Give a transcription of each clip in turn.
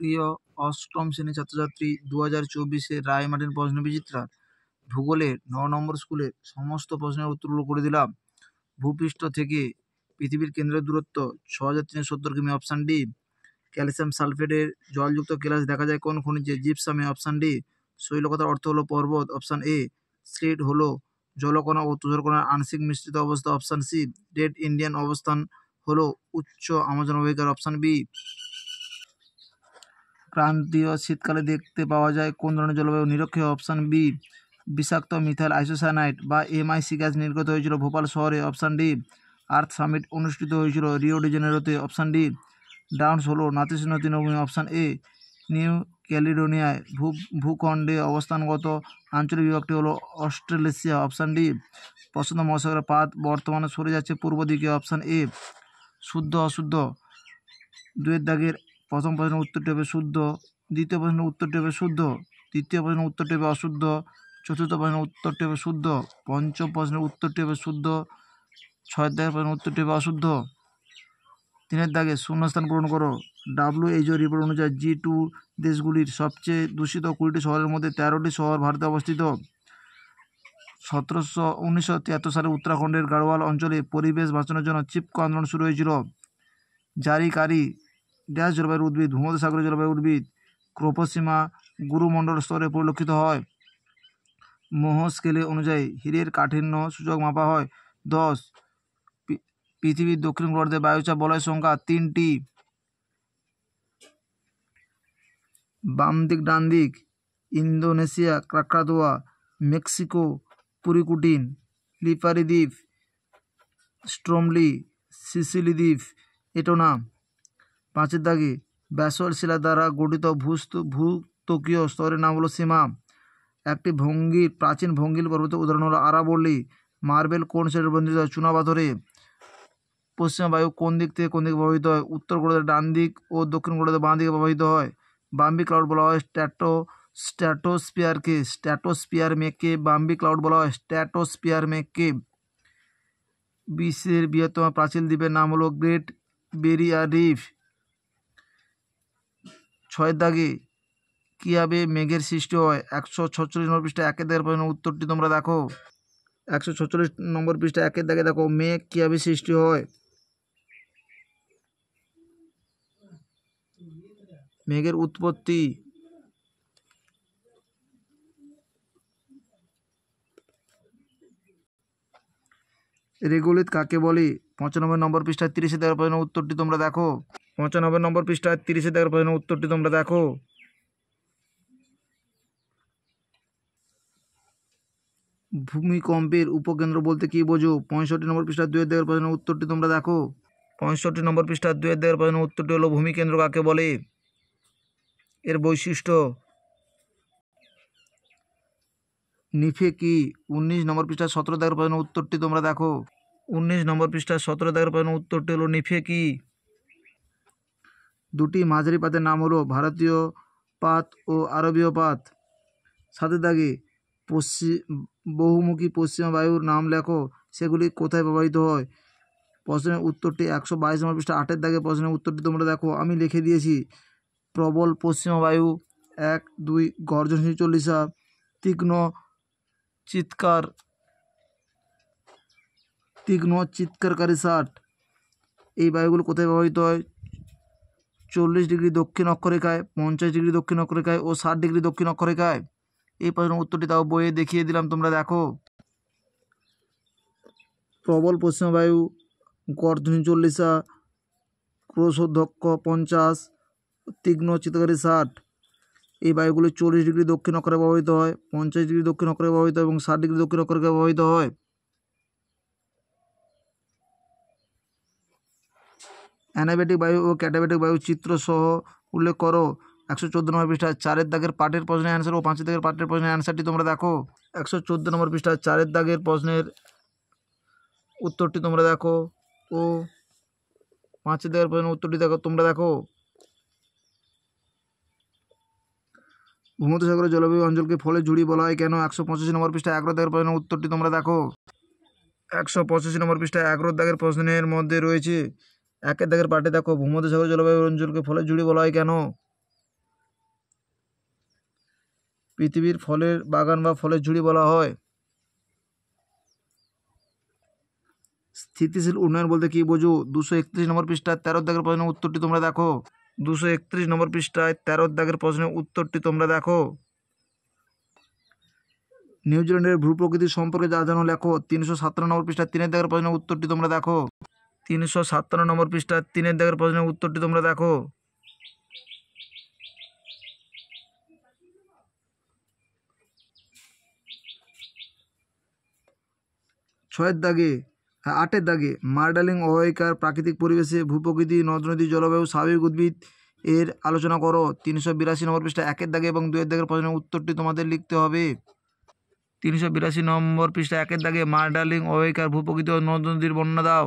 প্রিয় অষ্টম শ্রেণীর ছাত্রছাত্রী, 2024-এর রায় মার্টিন প্রশ্ন বিচিত্রা ভূগোলের 9 নম্বর স্কুলের সমস্ত প্রশ্নের উত্তরগুলো করে দিলাম। ভূপৃষ্ঠ থেকে পৃথিবীর কেন্দ্রের দূরত্ব 6370 কিমি, অপশান ডি। ক্যালসিয়াম সালফেটের জলযুক্ত কেলাস দেখা যায় কোন খনিজে? জিপসামে, অপশান ডি। শৈলকতার অর্থ হলো পর্বত, অপশান এ। স্লিট হলো জলকণা ও তুষারকণার আংশিক মিশ্রিত অবস্থা, অপশান সি। রেড ইন্ডিয়ান অবস্থান হলো উচ্চ আমাজন অববাহিকার, অপশান বি। ক্রান্তীয় শীতকালে দেখতে পাওয়া যায় কোন ধরনের জলবায়ু? নিরক্ষীয়, অপশান বি। বিষাক্ত মিথাইল আইসোসায়ানাইড বা MIC গ্যাস নির্গত হয়েছিল ভোপাল শহরে, অপশান ডি। আর্থ সামিট অনুষ্ঠিত হয়েছিল রিও ডি জেনেরোতে, অপশান ডি। ডাউন্স হলো নাতিশীতোষ্ণ তৃণভূমি, অপশান এ। নিউ ক্যালিডোনিয়ায় ভূখণ্ডে অবস্থানগত আঞ্চলিক বিভাগটি হলো অস্ট্রেলেশিয়া, অপশান ডি। প্রশান্ত মহাসাগরের পাত বর্তমানে সরে যাচ্ছে পূর্ব দিকে, অপশান এ। শুদ্ধ অশুদ্ধ দুয়ের দাগের প্রথম প্রশ্নের উত্তরটি হবে শুদ্ধ, দ্বিতীয় প্রশ্নের উত্তরটি হবে শুদ্ধ, তৃতীয় প্রশ্নের উত্তরটি হবে অশুদ্ধ, চতুর্থ প্রশ্নের উত্তরটি হবে শুদ্ধ, পঞ্চম প্রশ্নের উত্তরটি হবে শুদ্ধ, ছয়ের দাগের প্রশ্নের উত্তরটি হবে অশুদ্ধ। 3-এর দাগে শূন্যস্থান পূরণ করো। WHO রিপোর্ট অনুযায়ী G2 দেশগুলির সবচেয়ে দূষিত 20টি শহরের মধ্যে 13টি শহর ভারতে অবস্থিত। 1973 সালে উত্তরাখণ্ডের গাড়োয়াল অঞ্চলে পরিবেশ বাঁচানোর জন্য চিপকো আন্দোলন শুরু হয়েছিল। জারিকারি ড্যাশ জলবায়ুর উদ্ভিদ, ভূমধ্যসাগরীয় জলবায়ুর উদ্ভিদ, ক্রোপসীমা গুরুমণ্ডল স্তরে পরিলক্ষিত হয়। মোহ স্কেলে অনুযায়ী হীরের কাঠিন্য সূচক মাপা হয়। 10। পৃথিবীর দক্ষিণ গোলার্ধে বায়ুচাপ বলয়ের সংখ্যা 3টি। বাম দিক ডান দিক, ইন্দোনেশিয়া ক্রাকাতোয়া, মেক্সিকো পুরিকুটিন, লিপারি দ্বীপ, স্ট্রোমলি, সিসিলি দ্বীপ, এটোনা। 5-এর দাগে ব্যাসল্ট শিলা দ্বারা গঠিত ভূত্বকীয় স্তরের নাম হলো সীমা। একটি প্রাচীন ভঙ্গিল পর্বতের উদাহরণ হলো আরাবল্লী। মার্বেল কোন শ্রেণীর বন্ধিত হয়? চুনা পাথরে। পশ্চিমা বায়ু কোন দিক থেকে কোন দিকে প্রবাহিত হয়? উত্তর গোলার্ধে ডান দিক ও দক্ষিণ গোলার্ধে বাঁ দিকে প্রবাহিত হয়। বাম্বি ক্লাউড বলা হয় স্ট্র্যাটোস্ফিয়ারকে। স্ট্র্যাটোস্ফিয়ার মেঘকে বাম্বি ক্লাউড বলা হয়। স্ট্র্যাটোস্ফিয়ার মেঘকে। বিশ্বের বৃহত্তম প্রাচীন দ্বীপের নাম হলো গ্রেট ব্যারিয়ার রিফ। 6-এর দাগে কিভাবে মেঘের সৃষ্টি হয়? 146 নম্বর পৃষ্ঠা 1-এর দাগের প্রশ্নের উত্তরটি তোমরা দেখো। 146 নম্বর পৃষ্ঠা 1-এর দাগে দেখো মেঘ কিভাবে সৃষ্টি হয়। মেঘের উৎপত্তি। রেগুলিত কাকে বলে? 95 নম্বর পৃষ্ঠায় 30-এর দাগের প্রশ্নের উত্তরটি তোমরা দেখো। 95 নম্বর পৃষ্ঠায় 30-এর দাগের প্রশ্নের উত্তরটি তোমরা দেখো। ভূমিকম্পের উপকেন্দ্র বলতে কি বোঝো? 65 নম্বর পৃষ্ঠায় 2-এর দাগের প্রশ্নের উত্তরটি তোমরা দেখো। 65 নম্বর পৃষ্ঠায় 2-এর দাগের প্রশ্নের উত্তরটি হলো ভূমিকেন্দ্র কাকে বলে, এর বৈশিষ্ট্য। নিফে কি? 19 নম্বর পৃষ্ঠায় 17 দাগের প্রশ্নের উত্তরটি তোমরা দেখো। 19 নম্বর পৃষ্ঠায় 17 দাগের প্রশ্নের উত্তরটি হলো নিফে কি। দুটি মাঝারি পাতের নাম হলো ভারতীয় পাত ও আরবীয় পাত। 7-এর দাগে বহুমুখী পশ্চিমা বায়ুর নাম লেখো, সেগুলি কোথায় প্রবাহিত হয়? প্রশ্নের উত্তরটি 122 নম্বর পৃষ্ঠা 8-এর দাগে প্রশ্নের উত্তরটি তোমরা দেখো, আমি লিখে দিয়েছি। প্রবল পশ্চিমা বায়ু 1, 2 গর্জনশীল 40, তীক্ষ্ণ চিৎকারকারী 60। এই বায়ুগুলো কোথায় প্রবাহিত হয়? 40 ডিগ্রি দক্ষিণ অক্ষরেখায়, 50 ডিগ্রি দক্ষিণ অক্ষরেখায় ও 60 ডিগ্রি দক্ষিণ অক্ষরেখায়। এই প্রশ্নের উত্তরটি তাও বইয়ে দেখিয়ে দিলাম, তোমরা দেখো। প্রবল পশ্চিমা বায়ু গর্জনশীল 40, ক্রোশোদ্ধক্ষ 50, তীক্ষ্ণ চিৎকারী 60। এই বায়ুগুলি 40 ডিগ্রি দক্ষিণ অক্ষরে প্রবাহিত হয়, 50 ডিগ্রি দক্ষিণ অক্ষরে প্রবাহিত হয় এবং 60 ডিগ্রি দক্ষিণ অক্ষরে প্রবাহিত হয়। অ্যানাবেটিক বায়ু ও ক্যাটাবেটিক বায়ু চিত্র সহ উল্লেখ করো। 114 নম্বর পৃষ্ঠা 4-এর দাগের পাঠের প্রশ্নের অ্যান্সার ও 5-এর দাগের পাঠের প্রশ্নের অ্যান্সারটি তোমরা দেখো। 114 নম্বর পৃষ্ঠা 4-এর দাগের প্রশ্নের উত্তরটি তোমরা দেখো ও 5-এর দাগের প্রশ্নের উত্তরটি দেখো, তোমরা দেখো। ভূমধ্যসাগরের জলবায়ু অঞ্চলকে ফলের ঝুড়ি বলা হয় কেন? 185 নম্বর পৃষ্ঠা 11 দাগের প্রশ্নের উত্তরটি তোমরা দেখো। 185 নম্বর পৃষ্ঠা 11 দাগের প্রশ্নের মধ্যে রয়েছে 1-এর দাগের পাঠে দেখো ভূমধ্যসাগর জলবায়ু অঞ্চলকে ফলের ঝুড়ি বলা হয় কেন? পৃথিবীর ফলের বাগান বা ফলের ঝুড়ি বলা হয়? স্থিতিশীল উন্নয়ন বলতে কি বোঝো? 231 নম্বর পৃষ্ঠায় 13 দাগের প্রশ্নের উত্তরটি তোমরা দেখো। 231 নম্বর পৃষ্ঠায় 13 দাগের প্রশ্নের উত্তরটি তোমরা দেখো। নিউজিল্যান্ডের ভূপ্রকৃতি সম্পর্কে যা জানো লেখো। 357 নম্বর পৃষ্ঠায় 3 দাগের প্রশ্নের উত্তরটি তোমরা দেখো। 357 নম্বর পৃষ্ঠায় 3 দাগের প্রশ্নের উত্তরটি তোমরা দেখো। 8 দাগে মার্ডালিং অববাহিকার প্রাকৃতিক পরিবেশে ভূপ্রকৃতি, নদ নদী, জলবায়ু, স্বাভাবিক উদ্ভিদ এর আলোচনা করো। 382 নম্বর পৃষ্ঠা 1 দাগে এবং 2 দাগের প্রশ্নের উত্তরটি তোমাদের লিখতে হবে। 382 নম্বর পৃষ্ঠা 1 দাগে মার্ডালিং অববাহিকার ভূপ্রকৃতি ও নদ নদীর বর্ণনা দাও।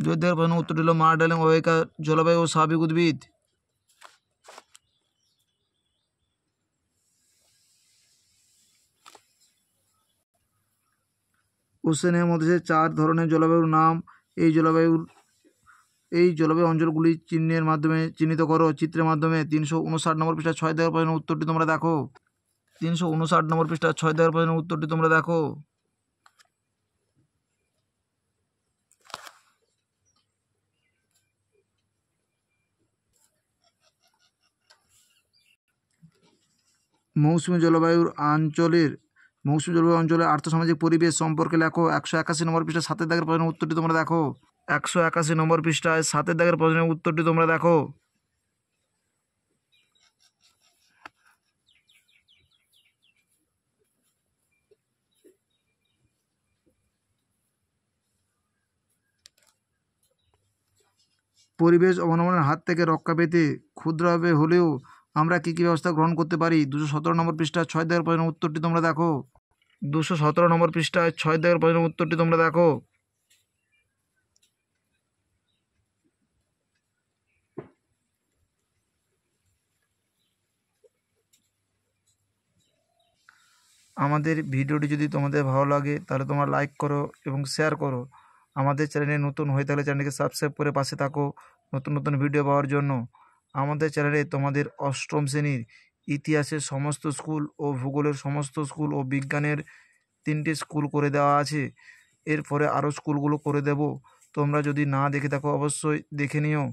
2 দাগের প্রশ্নের উত্তরটি হলো মার্ডালিং অববাহিকার জলবায়ু ও স্বাভাবিক উদ্ভিদ। ওশেনের মধ্যে 4 ধরনের জলবায়ুর নাম। এই জলবায়ু অঞ্চলগুলি চিহ্নের মাধ্যমে চিহ্নিত করো, চিত্রের মাধ্যমে। 359 নম্বর পৃষ্ঠা 6 দাগের প্রশ্নের উত্তরটি তোমরা দেখো। 359 নম্বর পৃষ্ঠা 6 দাগের প্রশ্নের উত্তরটি তোমরা দেখো। মৌসুমী জলবায়ু অঞ্চলের আর্থসামাজিক পরিবেশ সম্পর্কে লেখো। 181 নম্বর পৃষ্ঠায় 7 দাগের প্রশ্নের উত্তরটি তোমরা দেখো। 181 নম্বর পৃষ্ঠায় 7 দাগের প্রশ্নের উত্তরটি তোমরা দেখো। পরিবেশ অবনমনের হাত থেকে রক্ষা পেতে ক্ষুদ্রভাবে হলেও আমরা কী কী ব্যবস্থা গ্রহণ করতে পারি? 217 নম্বর পৃষ্ঠায় 6 দাগের প্রশ্নের উত্তরটি তোমরা দেখো। 217 নম্বর পৃষ্ঠায় 6 দাগের প্রশ্নের উত্তরটি তোমরা দেখো। আমাদের ভিডিওটি যদি তোমাদের ভালো লাগে তাহলে তোমরা লাইক করো এবং শেয়ার করো। আমাদের চ্যানেলে নতুন হয়ে থাকলে চ্যানেলকে সাবস্ক্রাইব করে পাশে থাকো নতুন নতুন ভিডিও পাওয়ার জন্য। আমাদের চ্যানেলে তোমাদের অষ্টম শ্রেণীর ইতিহাসের সমস্ত স্কুল ও ভূগোলের সমস্ত স্কুল ও বিজ্ঞানের 3টে স্কুল করে দেওয়া আছে। এরপরে আরও স্কুলগুলো করে দেব। তোমরা যদি না দেখে থাকো অবশ্যই দেখে নিও।